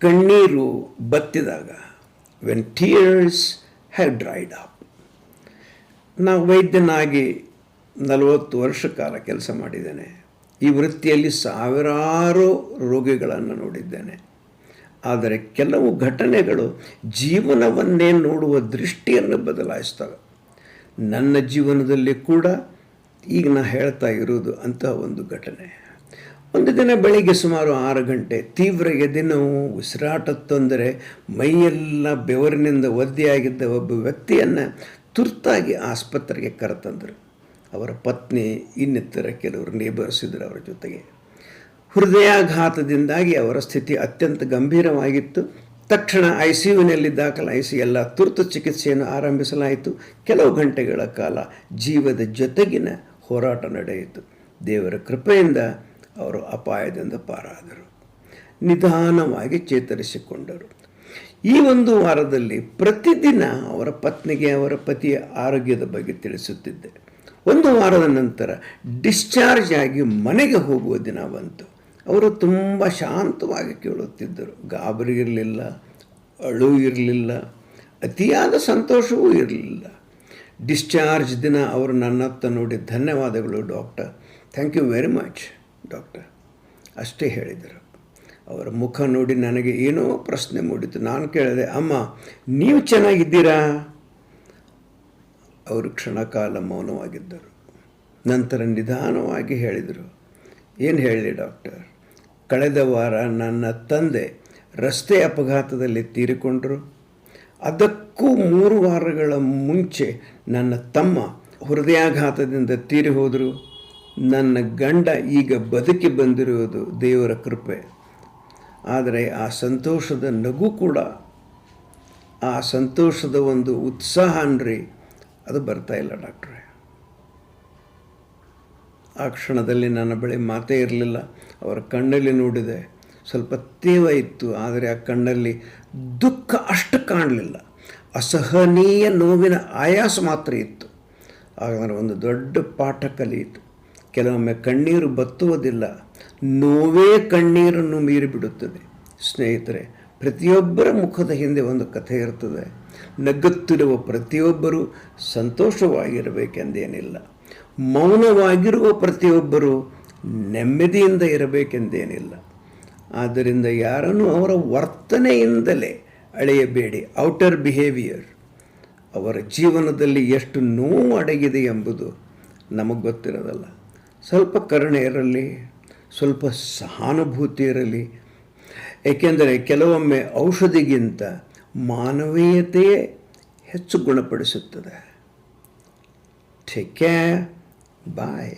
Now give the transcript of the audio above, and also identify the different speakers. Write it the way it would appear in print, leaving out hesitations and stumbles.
Speaker 1: ಕಣ್ಣೀರು ಬತ್ತಿದಾಗ, when ಟೀಯರ್ಸ್ have dried up. ನಾವು ವೈದ್ಯನಾಗಿ 40 ವರ್ಷ ಕಾಲ ಕೆಲಸ ಮಾಡಿದ್ದೇನೆ. ಈ ವೃತ್ತಿಯಲ್ಲಿ ಸಾವಿರಾರು ರೋಗಿಗಳನ್ನು ನೋಡಿದ್ದೇನೆ. ಆದರೆ ಕೆಲವು ಘಟನೆಗಳು ಜೀವನವನ್ನೇ ನೋಡುವ ದೃಷ್ಟಿಯನ್ನು ಬದಲಾಯಿಸ್ತವೆ. ನನ್ನ ಜೀವನದಲ್ಲಿ ಕೂಡ ಈಗ ನಾನು ಹೇಳ್ತಾ ಇರೋದು ಅಂತಹ ಒಂದು ಘಟನೆ. ಒಂದು ದಿನ ಬೆಳಿಗ್ಗೆ ಸುಮಾರು 6 ಗಂಟೆ, ತೀವ್ರ ಎದೆನೋವು, ಉಸಿರಾಟ ತೊಂದರೆ, ಮೈಯೆಲ್ಲ ಬೆವರಿನಿಂದ ಒದ್ದೆಯಾಗಿದ್ದ ಒಬ್ಬ ವ್ಯಕ್ತಿಯನ್ನು ತುರ್ತಾಗಿ ಆಸ್ಪತ್ರೆಗೆ ಕರೆತಂದರು. ಅವರ ಪತ್ನಿ, ಇನ್ನಿತರ ಕೆಲವರು ನೇಬರ್ಸ್ ಇದ್ದರು ಅವರ ಜೊತೆಗೆ. ಹೃದಯಾಘಾತದಿಂದಾಗಿ ಅವರ ಸ್ಥಿತಿ ಅತ್ಯಂತ ಗಂಭೀರವಾಗಿತ್ತು. ತಕ್ಷಣ ICUವಿನಲ್ಲಿ ದಾಖಲಾಯಿಸಿ ಎಲ್ಲ ತುರ್ತು ಚಿಕಿತ್ಸೆಯನ್ನು ಆರಂಭಿಸಲಾಯಿತು. ಕೆಲವು ಗಂಟೆಗಳ ಕಾಲ ಜೀವದ ಜೊತೆಗಿನ ಹೋರಾಟ ನಡೆಯಿತು. ದೇವರ ಕೃಪೆಯಿಂದ ಅವರು ಅಪಾಯದಿಂದ ಪಾರಾದರು, ನಿಧಾನವಾಗಿ ಚೇತರಿಸಿಕೊಂಡರು. ಈ ಒಂದು ವಾರದಲ್ಲಿ ಪ್ರತಿದಿನ ಅವರ ಪತ್ನಿಗೆ ಅವರ ಪತಿಯ ಆರೋಗ್ಯದ ಬಗ್ಗೆ ತಿಳಿಸುತ್ತಿದ್ದೆ. ಒಂದು ವಾರದ ನಂತರ ಡಿಸ್ಚಾರ್ಜ್ ಆಗಿ ಮನೆಗೆ ಹೋಗುವ ದಿನ ಬಂತು. ಅವರು ತುಂಬ ಶಾಂತವಾಗಿ ಕೇಳುತ್ತಿದ್ದರು. ಗಾಬರಿ ಇರಲಿಲ್ಲ, ಅಳು ಇರಲಿಲ್ಲ, ಅತಿಯಾದ ಸಂತೋಷವೂ ಇರಲಿಲ್ಲ. ಡಿಸ್ಚಾರ್ಜ್ ದಿನ ಅವರು ನನ್ನತ್ತ ನೋಡಿ, ಧನ್ಯವಾದಗಳು doctor, thank you very much doctor, ಅಷ್ಟೇ ಹೇಳಿದರು. ಅವರ ಮುಖ ನೋಡಿ ನನಗೆ ಏನೋ ಪ್ರಶ್ನೆ ಮೂಡಿತು. ನಾನು ಕೇಳಿದೆ, ಅಮ್ಮ ನೀವು ಚೆನ್ನಾಗಿದ್ದೀರಾ? ಅವರು ಕ್ಷಣಕಾಲ ಮೌನವಾಗಿದ್ದರು. ನಂತರ ನಿಧಾನವಾಗಿ ಹೇಳಿದರು, ಏನು ಹೇಳಲಿ ಡಾಕ್ಟರ್, ಕಳೆದ ವಾರ ನನ್ನ ತಂದೆ ರಸ್ತೆ ಅಪಘಾತದಲ್ಲಿ ತೀರಿಕೊಂಡರು. ಅದಕ್ಕೂ 3 ವಾರಗಳ ಮುಂಚೆ ನನ್ನ ತಮ್ಮ ಹೃದಯಾಘಾತದಿಂದ ತೀರಿ ಹೋದರು. ನನ್ನ ಗಂಡ ಈಗ ಬದುಕಿ ಬಂದಿರುವುದು ದೇವರ ಕೃಪೆ. ಆದರೆ ಆ ಸಂತೋಷದ ನಗು ಕೂಡ, ಆ ಸಂತೋಷದ ಒಂದು ಉತ್ಸಾಹ ಅನ್ರಿ, ಅದು ಬರ್ತಾ ಇಲ್ಲ ಡಾಕ್ಟ್ರೇ. ಆ ಕ್ಷಣದಲ್ಲಿ ನನ್ನ ಬಳಿ ಮಾತೇ ಇರಲಿಲ್ಲ. ಅವರ ಕಣ್ಣಲ್ಲಿ ನೋಡಿದೆ, ಸ್ವಲ್ಪ ತೇವ ಇತ್ತು, ಆದರೆ ಆ ಕಣ್ಣಲ್ಲಿ ದುಃಖ ಅಷ್ಟು ಕಾಣಲಿಲ್ಲ. ಅಸಹನೀಯ ನೋವಿನ ಆಯಾಸ ಮಾತ್ರ ಇತ್ತು. ಆಗ ಒಂದು ದೊಡ್ಡ ಪಾಠ ಕಲಿಯಿತು. ಕೆಲವೊಮ್ಮೆ ಕಣ್ಣೀರು ಬತ್ತುವುದಿಲ್ಲ, ನೋವೇ ಕಣ್ಣೀರನ್ನು ಮೀರಿಬಿಡುತ್ತದೆ. ಸ್ನೇಹಿತರೆ, ಪ್ರತಿಯೊಬ್ಬರ ಮುಖದ ಹಿಂದೆ ಒಂದು ಕಥೆ ಇರ್ತದೆ. ನಗುತ್ತಿರುವ ಪ್ರತಿಯೊಬ್ಬರೂ ಸಂತೋಷವಾಗಿರಬೇಕೆಂದೇನಿಲ್ಲ. ಮೌನವಾಗಿರುವ ಪ್ರತಿಯೊಬ್ಬರೂ ನೆಮ್ಮದಿಯಿಂದ ಇರಬೇಕೆಂದೇನಿಲ್ಲ. ಆದ್ದರಿಂದ ಯಾರನ್ನು ಅವರ ವರ್ತನೆಯಿಂದಲೇ ಅಳೆಯಬೇಡಿ, ಔಟರ್ ಬಿಹೇವಿಯರ್. ಅವರ ಜೀವನದಲ್ಲಿ ಎಷ್ಟು ನೋವು ಅಡಗಿದೆ ಎಂಬುದು ನಮಗೆ ಗೊತ್ತಿರೋದಲ್ಲ. ಸ್ವಲ್ಪ ಕರುಣೆ ಇರಲಿ, ಸ್ವಲ್ಪ ಸಹಾನುಭೂತಿ ಇರಲಿ. ಏಕೆಂದರೆ ಕೆಲವೊಮ್ಮೆ ಔಷಧಿಗಿಂತ ಮಾನವೀಯತೆಯೇ ಹೆಚ್ಚು ಗುಣಪಡಿಸುತ್ತದೆ. Take care. ಬಾಯ್.